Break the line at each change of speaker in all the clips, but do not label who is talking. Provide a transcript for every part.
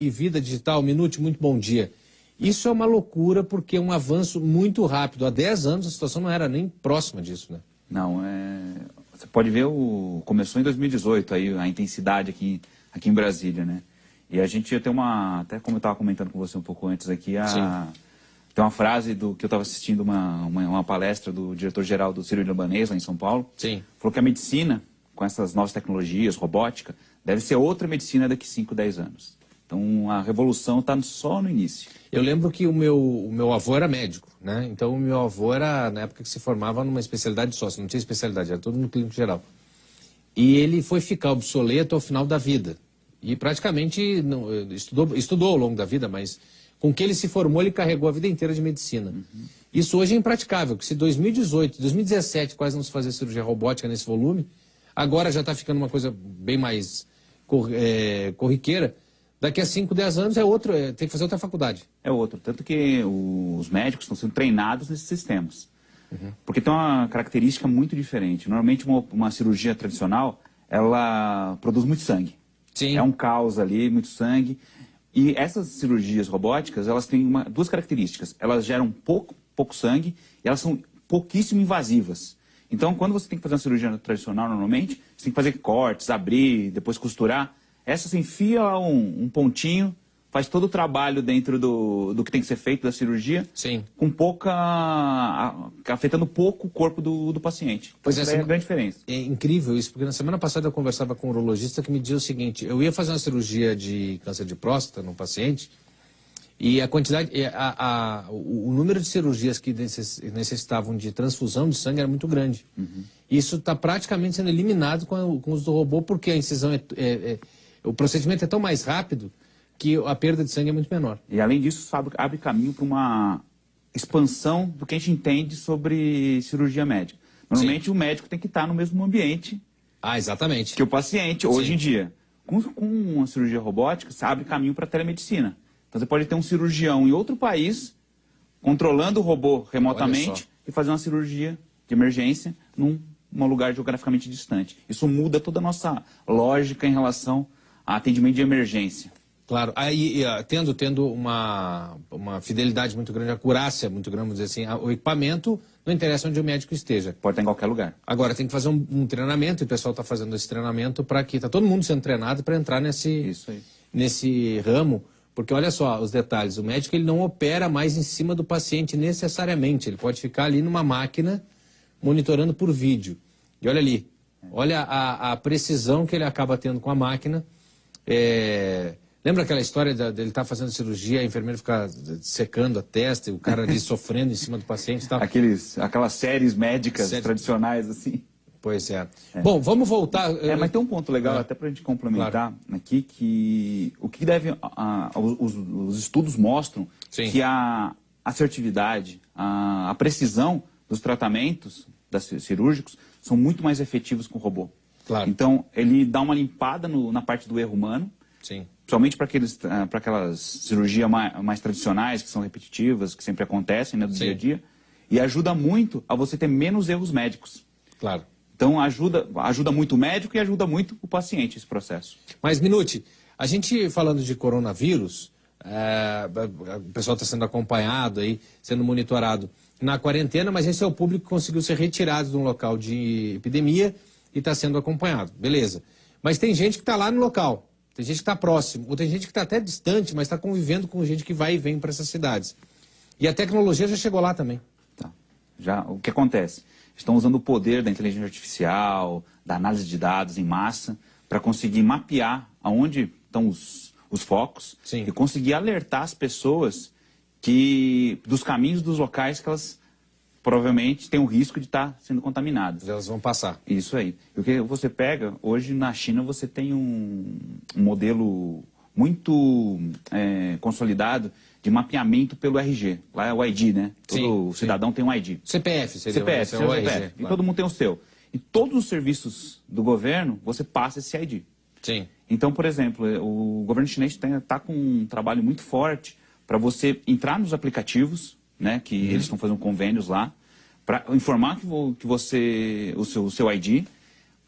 E Vida Digital, Minute, muito bom dia. Isso é uma loucura porque é um avanço muito rápido. Há 10 anos a situação não era nem próxima disso, né?
Não, você pode ver, começou em 2018 aí, a intensidade aqui em Brasília, né? E a gente ia ter até como eu estava comentando com você um pouco antes aqui, tem uma frase que eu estava assistindo uma palestra do diretor-geral do Sírio-Libanês, lá em São Paulo.
Sim.
Falou que a medicina, com essas novas tecnologias, robótica, deve ser outra medicina daqui 5, 10 anos. Então a revolução está só no início.
Eu lembro que o meu avô era médico, né? Então o meu avô era, na época que se formava numa especialidade só, não tinha especialidade, era todo no clínico geral. E ele foi ficar obsoleto ao final da vida. E praticamente estudou ao longo da vida, mas com que ele se formou, ele carregou a vida inteira de medicina. Uhum. Isso hoje é impraticável, porque se 2018, 2017 quase não se fazia cirurgia robótica nesse volume, agora já está ficando uma coisa bem mais corriqueira. Daqui a 5, 10 anos tem que fazer outra faculdade.
É outro. Tanto que os médicos estão sendo treinados nesses sistemas. Uhum. Porque tem uma característica muito diferente. Normalmente uma cirurgia tradicional, ela produz muito sangue.
Sim.
É um caos ali, muito sangue. E essas cirurgias robóticas, elas têm duas características. Elas geram pouco sangue e elas são pouquíssimo invasivas. Então, quando você tem que fazer uma cirurgia tradicional, normalmente, você tem que fazer cortes, abrir, depois costurar. Essa você enfia um pontinho, faz todo o trabalho dentro do que tem que ser feito da cirurgia,
sim,
com afetando pouco o corpo do paciente.
Pois
essa é a grande diferença.
É incrível isso, porque na semana passada eu conversava com um urologista que me dizia o seguinte: eu ia fazer uma cirurgia de câncer de próstata num paciente e a quantidade, o número de cirurgias que necessitavam de transfusão de sangue era muito grande. Uhum. Isso está praticamente sendo eliminado com o uso do robô, porque a incisão o procedimento é tão mais rápido que a perda de sangue é muito menor.
E além disso, abre caminho para uma expansão do que a gente entende sobre cirurgia médica. Normalmente, sim, o médico tem que estar no mesmo ambiente
exatamente,
que o paciente, hoje, sim, em dia. Com uma cirurgia robótica, você abre caminho para a telemedicina. Então você pode ter um cirurgião em outro país, controlando o robô remotamente e fazer uma cirurgia de emergência num lugar geograficamente distante. Isso muda toda a nossa lógica em relação a atendimento de emergência.
Claro, aí tendo uma fidelidade muito grande, acurácia muito grande, vamos dizer assim, o equipamento não interessa onde o médico esteja.
Pode estar em qualquer lugar.
Agora, tem que fazer um treinamento, e o pessoal está fazendo esse treinamento para que está todo mundo sendo treinado para entrar nesse ramo, porque olha só os detalhes, o médico ele não opera mais em cima do paciente necessariamente, ele pode ficar ali numa máquina monitorando por vídeo. E olha ali, olha a precisão que ele acaba tendo com a máquina. Lembra aquela história dele estar fazendo cirurgia, a enfermeira ficar secando a testa e o cara ali sofrendo em cima do paciente e tal?
Aquelas séries médicas tradicionais, assim.
Pois é. Bom, vamos voltar...
mas tem um ponto legal, até para a gente complementar, aqui, que o que os estudos mostram, sim, que a assertividade, a precisão dos tratamentos cirúrgicos são muito mais efetivos com o robô.
Claro.
Então, ele dá uma limpada na parte do erro humano,
sim,
principalmente para aquelas cirurgias mais tradicionais, que são repetitivas, que sempre acontecem, né, do dia a dia, e ajuda muito a você ter menos erros médicos.
Claro.
Então, ajuda muito o médico e ajuda muito o paciente esse processo.
Mas, Minute, a gente falando de coronavírus, o pessoal está sendo acompanhado aí, sendo monitorado na quarentena, mas esse é o público que conseguiu ser retirado de um local de epidemia e está sendo acompanhado. Beleza. Mas tem gente que está lá no local, tem gente que está próximo, ou tem gente que está até distante, mas está convivendo com gente que vai e vem para essas cidades. E a tecnologia já chegou lá também.
Tá. O que acontece? Estão usando o poder da inteligência artificial, da análise de dados em massa, para conseguir mapear aonde estão os focos, sim, e conseguir alertar as pessoas dos caminhos dos locais que elas provavelmente têm o risco de estar sendo contaminadas.
Elas vão passar.
Isso aí. E o que você pega, hoje na China você tem um modelo muito consolidado de mapeamento pelo RG. Lá é o ID, né? Todo cidadão tem um ID.
CPF seria
CPF,
o
RG.
claro.
E todo mundo tem o seu. E todos os serviços do governo, você passa esse ID.
Sim.
Então, por exemplo, o governo chinês está com um trabalho muito forte para você entrar nos aplicativos, né, que eles estão fazendo convênios lá, para informar o seu ID,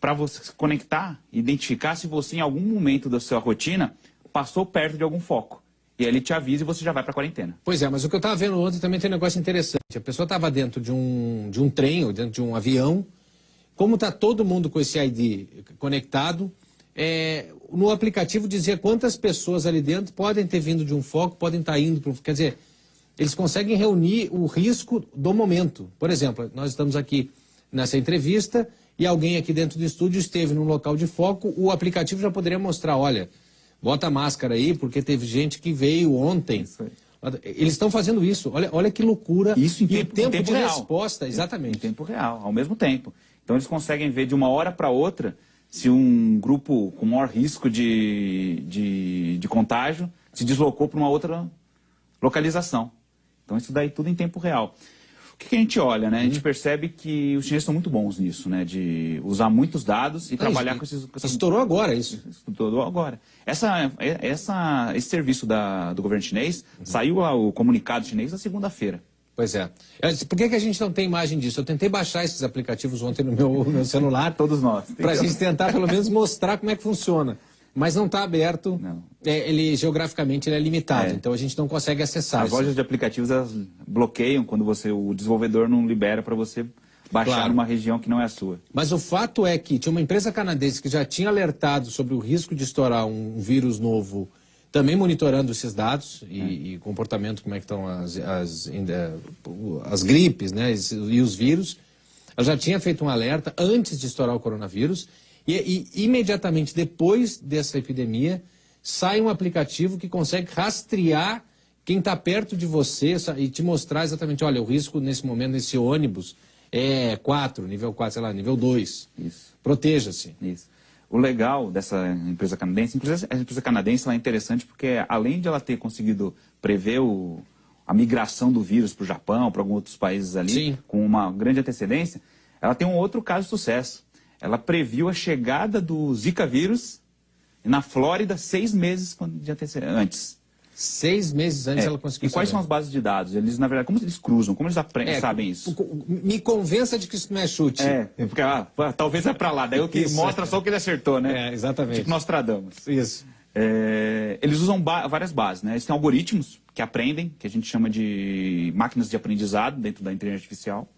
para você se conectar, identificar se você em algum momento da sua rotina passou perto de algum foco. E aí ele te avisa e você já vai para a quarentena.
Pois é, mas o que eu estava vendo ontem também tem um negócio interessante. A pessoa estava dentro de um trem ou dentro de um avião. Como está todo mundo com esse ID conectado, no aplicativo dizia quantas pessoas ali dentro podem ter vindo de um foco, podem estar indo para... Quer dizer, eles conseguem reunir o risco do momento. Por exemplo, nós estamos aqui nessa entrevista e alguém aqui dentro do estúdio esteve num local de foco, o aplicativo já poderia mostrar, olha... Bota a máscara aí, porque teve gente que veio ontem. Eles estão fazendo isso. Olha que loucura.
Isso em
tempo de
real.
resposta, exatamente.
Em tempo real, ao mesmo tempo. Então eles conseguem ver de uma hora para outra se um grupo com maior risco de contágio se deslocou para uma outra localização. Então isso daí tudo em tempo real. O que a gente olha, né? A gente percebe que os chineses são muito bons nisso, né? De usar muitos dados e trabalhar com esses...
Estourou agora isso.
Estourou agora. Esse serviço do governo chinês, saiu lá o comunicado chinês na segunda-feira.
Pois é. Por que a gente não tem imagem disso? Eu tentei baixar esses aplicativos ontem no meu celular.
Todos nós.
Para a gente tentar pelo menos mostrar como é que funciona. Mas não está aberto,
não.
Geograficamente ele é limitado, então a gente não consegue acessar.
As lojas de aplicativos elas bloqueiam quando o desenvolvedor não libera para você baixar numa região que não é a sua.
Mas o fato é que tinha uma empresa canadense que já tinha alertado sobre o risco de estourar um vírus novo, também monitorando esses dados e comportamento, como é que estão as gripes, né, e os vírus. Ela já tinha feito um alerta antes de estourar o coronavírus. E imediatamente depois dessa epidemia, sai um aplicativo que consegue rastrear quem está perto de você e te mostrar exatamente, olha, o risco nesse momento, nesse ônibus, é 4, nível 4, sei lá, nível 2.
Isso.
Proteja-se.
Isso. O legal dessa empresa canadense, inclusive a empresa canadense ela é interessante porque além de ela ter conseguido prever a migração do vírus para o Japão, para alguns outros países ali,
Sim, com
uma grande antecedência, ela tem um outro caso de sucesso. Ela previu a chegada do Zika vírus na Flórida 6 meses antes.
6 meses antes ela conseguiu
E quais
saber.
são as bases de dados? Eles, na verdade, como eles cruzam? Como eles sabem isso?
Me convença de que isso não é chute.
Porque talvez é para lá. Daí o que mostra só o que ele acertou, né?
Exatamente.
Tipo Nostradamus.
Isso.
Eles usam várias bases, né? Eles têm algoritmos que aprendem, que a gente chama de máquinas de aprendizado dentro da inteligência artificial.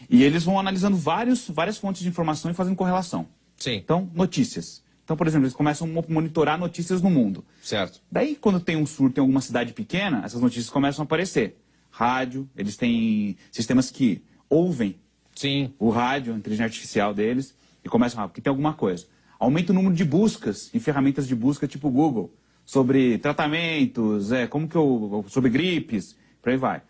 E eles vão analisando várias fontes de informação e fazendo correlação.
Sim.
Então, notícias. Então, por exemplo, eles começam a monitorar notícias no mundo.
Certo.
Daí, quando tem um surto em alguma cidade pequena, essas notícias começam a aparecer. Rádio, eles têm sistemas que ouvem o rádio, a inteligência artificial deles, e começam porque tem alguma coisa. Aumenta o número de buscas em ferramentas de busca tipo Google, sobre tratamentos, sobre gripes, por aí vai.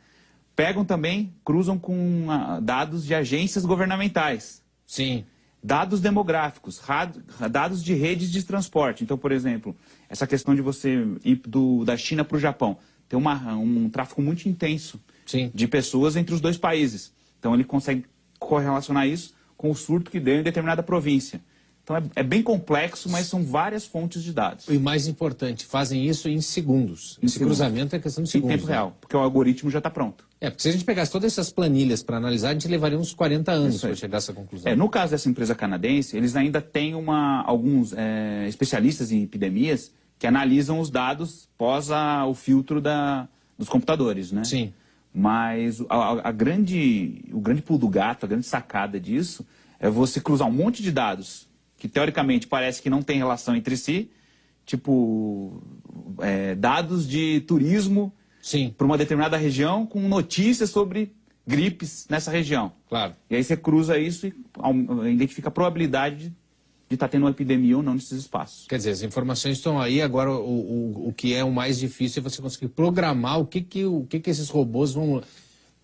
Pegam também, cruzam com dados de agências governamentais.
Sim.
Dados demográficos, dados de redes de transporte. Então, por exemplo, essa questão de você ir da China para o Japão. Tem um tráfego muito intenso de pessoas entre os dois países. Então, ele consegue correlacionar isso com o surto que deu em determinada província. Então, é bem complexo, mas são várias fontes de dados.
E mais importante, fazem isso em segundos. Esse cruzamento é questão de segundos.
Em tempo real, porque o algoritmo já está pronto.
Porque se a gente pegasse todas essas planilhas para analisar, a gente levaria uns 40 anos para chegar a essa conclusão.
No caso dessa empresa canadense, eles ainda têm alguns especialistas em epidemias que analisam os dados pós o filtro dos computadores, né?
Sim.
Mas o grande pulo do gato, a grande sacada disso, é você cruzar um monte de dados que teoricamente parece que não tem relação entre si, tipo dados de turismo para uma determinada região com notícias sobre gripes nessa região.
Claro.
E aí você cruza isso e identifica a probabilidade de estar tendo uma epidemia ou não nesses espaços.
Quer dizer, as informações estão aí, agora o que é o mais difícil é você conseguir programar o que esses robôs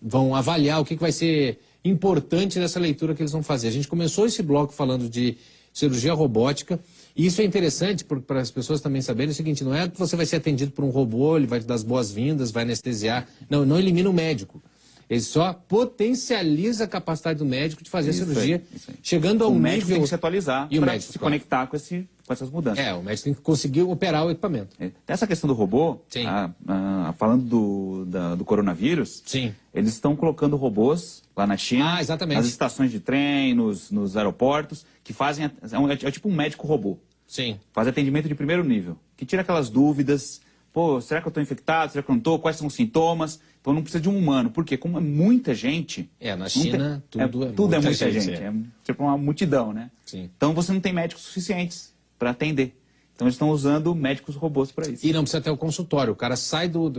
vão avaliar, o que vai ser importante nessa leitura que eles vão fazer. A gente começou esse bloco falando de cirurgia robótica, e isso é interessante para as pessoas também saberem o seguinte, não é que você vai ser atendido por um robô, ele vai te dar as boas-vindas, vai anestesiar, não elimina o médico. Ele só potencializa a capacidade do médico de fazer a cirurgia, chegando ao nível...
O médico tem que se atualizar para se conectar com essas mudanças.
O médico tem que conseguir operar o equipamento.
Essa questão do robô, falando do coronavírus, eles estão colocando robôs lá na China, nas estações de trem, nos aeroportos, que fazem... É tipo um médico robô.
Sim.
Faz atendimento de primeiro nível. que tira aquelas dúvidas. Pô, será que eu estou infectado? Será que eu não estou? Quais são os sintomas? Então não precisa de um humano. Por quê? Como é muita gente...
Na China tudo
é muita gente. É tipo uma multidão, né?
Sim.
Então você não tem médicos suficientes para atender. Então eles estão usando médicos robôs para isso.
E não precisa ter o consultório. O cara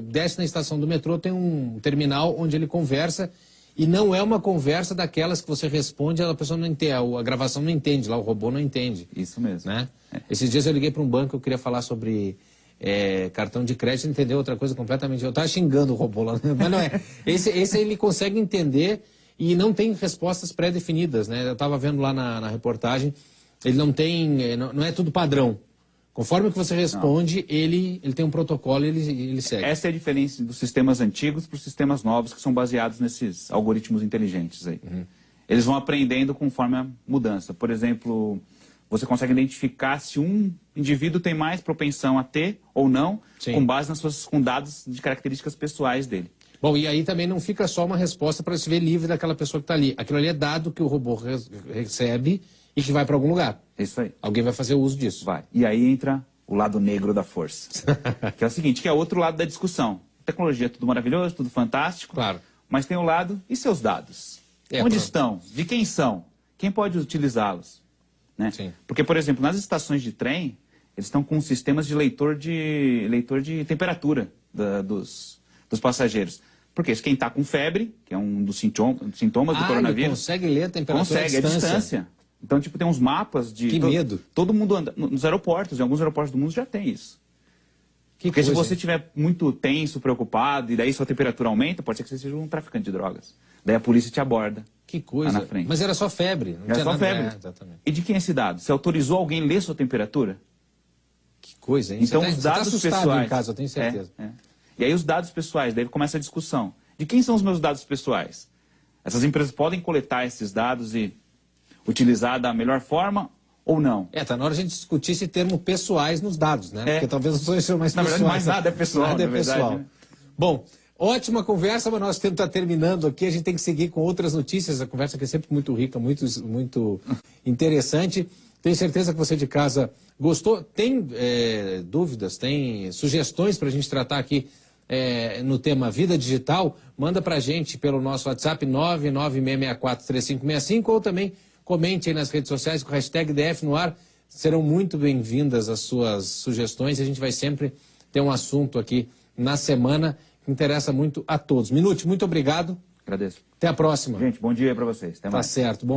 desce na estação do metrô, tem um terminal onde ele conversa, e não é uma conversa daquelas que você responde, a pessoa não entende, a gravação não entende, lá o robô não entende.
Isso mesmo.
Né? Esses dias eu liguei para um banco, eu queria falar sobre cartão de crédito, entendeu outra coisa completamente. Eu estava xingando o robô lá, mas não é. Esse ele consegue entender e não tem respostas pré-definidas, né? Eu estava vendo lá na reportagem, ele não tem, não é tudo padrão. Conforme que você responde, ele tem um protocolo e ele segue.
Essa é a diferença dos sistemas antigos para os sistemas novos, que são baseados nesses algoritmos inteligentes aí. Eles vão aprendendo conforme a mudança. Por exemplo, você consegue identificar se um indivíduo tem mais propensão a ter ou não, com base com dados de características pessoais dele.
Bom, e aí também não fica só uma resposta para se ver livre daquela pessoa que está ali. Aquilo ali é dado que o robô recebe e que vai para algum lugar.
Isso aí.
Alguém vai fazer uso disso.
Vai. E aí entra o lado negro da força. Que é o seguinte, que é outro lado da discussão. Tecnologia é tudo maravilhoso, tudo fantástico.
Claro.
Mas tem o lado, e seus dados? Onde estão? De quem são? Quem pode utilizá-los? Né?
Sim.
Porque, por exemplo, nas estações de trem, eles estão com sistemas de leitor de temperatura dos passageiros. Porque quem está com febre, que é um dos sintomas do coronavírus...
Ele consegue ler a temperatura
à distância. Então, tipo, tem uns mapas de...
Que medo.
Todo mundo anda... Nos aeroportos, em alguns aeroportos do mundo já tem isso. Porque se você estiver muito tenso, preocupado, e daí sua temperatura aumenta, pode ser que você seja um traficante de drogas. Daí a polícia te aborda.
Que coisa.
Lá na frente.
Mas era só febre. Não
era só febre.
Exatamente.
E de quem é esse dado? Você autorizou alguém ler sua temperatura?
Que coisa, hein?
Então, os dados pessoais...
em casa, eu tenho certeza.
E aí os dados pessoais, daí começa a discussão. De quem são os meus dados pessoais? Essas empresas podem coletar esses dados e utilizar da melhor forma ou não?
Tá na hora de a gente discutir esse termo pessoais nos dados, né? Porque talvez não seja mais pessoais.
Na verdade, mais nada é pessoal,
nada é pessoal. Né? Bom, ótima conversa, mas nosso tempo está terminando aqui. A gente tem que seguir com outras notícias. A conversa aqui é sempre muito rica, muito interessante. Tenho certeza que você de casa gostou. Tem dúvidas, tem sugestões para a gente tratar aqui no tema Vida Digital? Manda para a gente pelo nosso WhatsApp 996643565 ou também comente aí nas redes sociais com o hashtag DF no ar. Serão muito bem-vindas as suas sugestões e a gente vai sempre ter um assunto aqui na semana que interessa muito a todos. Minute, muito obrigado.
Agradeço.
Até a próxima.
Gente, bom dia para vocês. Até mais.
Tá certo. Bom